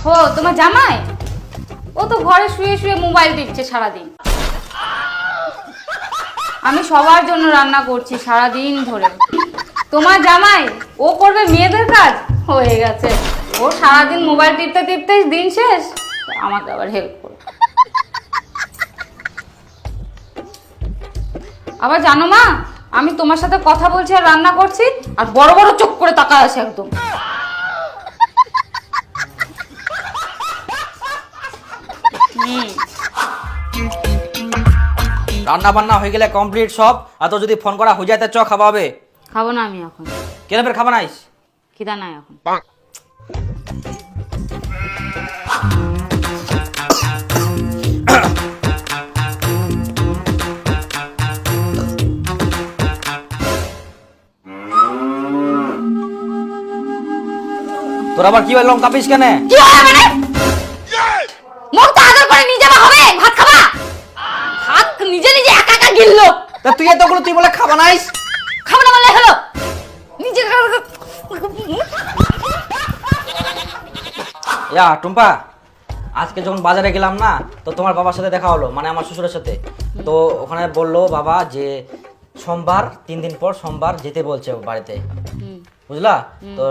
ও তোমার জামাই? ও তো ঘরে শুয়ে শুয়ে মোবাইল টিপছে সারাদিন। আমি সবার জন্য রান্না করছি সারাদিন ধরে। তোমার জামাই ও করবে মেয়েদের কাজ? হয়ে গেছে, ও সারাদিন মোবাইল টিপতে টিপতে দিন শেষ, আমাকে আবার হেল্প করবে। আবার জানো মা, আমি তোমার সাথে কথা বলছি আর রান্না করছি, আর বড় বড় চোখ করে তাকায় আছে একদম। রান্না বান্না হয়ে গেলে কমপ্লিট সব, আর তো যদি ফোন করা হয়ে যায় তা চ খাওয়া হবে। খাবো না আমি এখন। কেন ফের খাবা নাইস? খিদা নাই এখন। তোর আবার কি হলো, কাঁপিস কেন? কি হয় মানে? মুখ তো আদর করে নিয়ে যাওয়া হবে, ভাত খাবা? ভাত নিজে নিজে একা একা গিললো। তা তুই এতগুলো তুই বলে খাবা নাইস? খাবো না বললে হলো? নিজে ইয়া টুম্পা, আজকে যখন বাজারে গেলাম না, তো তোমার বাবার সাথে দেখা হলো, মানে আমার শ্বশুরের সাথে। তো ওখানে বললো বাবা যে সোমবার 3 দিন পর সোমবার যেতে বলছে বাড়িতে, বুঝলা? তো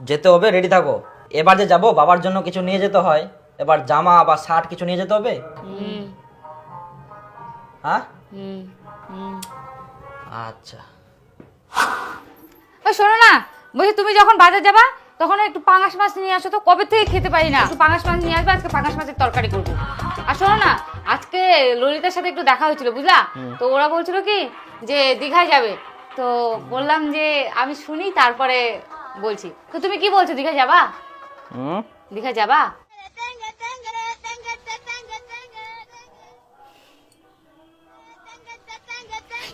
যেতে হবে, রেডি থাকো। এবার যে যাবো বাবার জন্য কিছু নিয়ে যেতে হয়, এবার জামা বা শার্ট কিছু নিয়ে যেতে হবে। হ্যাঁ আচ্ছা। ওই শোনো না, বলছি তুমি যখন বাজার যাবা তখন একটু পাঙাশ মাছ নিয়ে আসো তো, কবে থেকে খেতে পারি না। একটু পাঙাশ মাছ নিয়ে আসবে, আজকে পাঙাশ মাছের তরকারি করবো। আর শোনো না, আজকে ললিতার সাথে একটু দেখা হয়েছিল বুঝলা, তো ওরা বলছিল কি যে দীঘায় যাবে। তো বললাম যে আমি শুনি তারপরে বলছি। তো তুমি কি বলছো, দীঘা যাবা? দীঘা যাবা?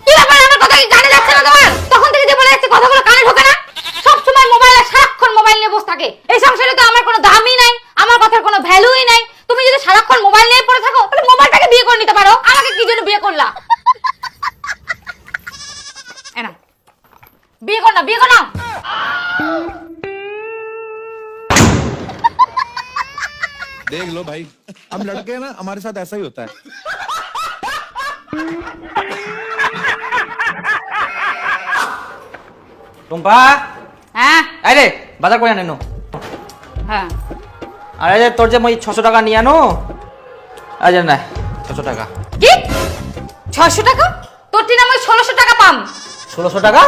কি ব্যাপার, আমার কথা কি কানে যাচ্ছে না তোমার? তখন থেকে যে বলে যাচ্ছে কথাগুলো কানে ঢোকে না। সব সময় মোবাইল, আর সারাক্ষণ মোবাইল নিয়ে বসে থাকে। এই সংসারে তো আমার কোনো দামই নাই, আমার কথার কোনো ভ্যালুই নাই। তুমি যদি সারাক্ষণ মোবাইল নিয়ে পড়ে থাকো, তাহলে মোবাইলটাকে বিয়ে করে নিতে পারো। আমাকে কি জন্য বিয়ে করলা? এনা বিয়ে কর না, বিয়ে কর না। देख लो भाई, हम लड़के हैं ना, हमारे साथ ऐसा ही होता है। টুম্পা, হ্যাঁ আরে বাজার করে আনো। হ্যাঁ, আরে যে তোর যে মই 600 টাকা নিয়ে আনো। আজ না 600 টাকা। কি 600 টাকা? তোর টিন আমি 1600 টাকা পাম। 1600 টাকা?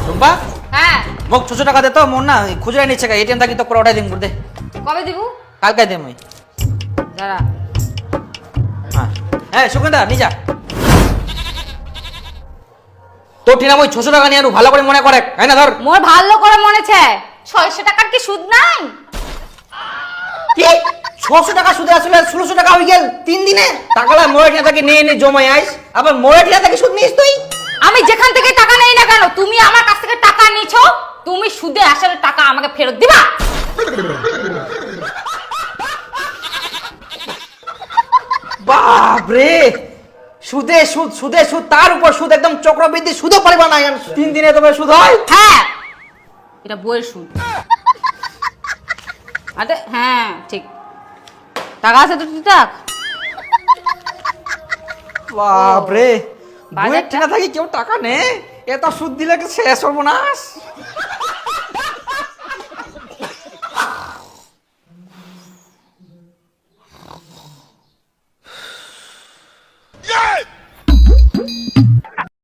টুম্পা, হ্যাঁ মোক 600 টাকা দে তো, মোর না খুচরা নিচ্ছে, এটিএম থাকি তো করে ওঠাই দিম দে। কবে দিব? কালকে দে মই। দাঁড়া। হ্যাঁ হ্যাঁ সুগন্ধা নি যা। তোর টিনা মই 600 টাকা নিয়ে আনো, ভালো করে মনে করে, তাই না? ধর মোর ভালো করে মনেছে 600 টাকার কি সুদ নাই? কি 600 টাকা সুদে আসলে 1600 টাকা হয়ে গেল 3 দিনে। টাকালা মোরে টিনা থেকে নিয়ে নে জমাই আইস, আবার মোরে টিনা থেকে সুদ নিস তুই? আমি যেখান থেকে টাকা নেই না কেন, তুমি আমার কাছ থেকে টাকা নিছো, তুমি সুদে আসলে টাকা আমাকে ফেরত দিবা। বাপ রে, সুদে সুদ, সুদে সুদ, তার উপর সুদ, একদম চক্রবৃদ্ধি সুদও পারবা না। 3 দিনে তোমার সুদ হয়? হ্যাঁ, এটা বইয়ের সুদ। আরে হ্যাঁ ঠিক, টাকা আছে তো ঠিকঠাক। বাপ রে, বাজারটা- বইয়ের টিনা থাকি কেউ টাকা নে, এত সুদ দিলে কি শেষ সর্বনাশ।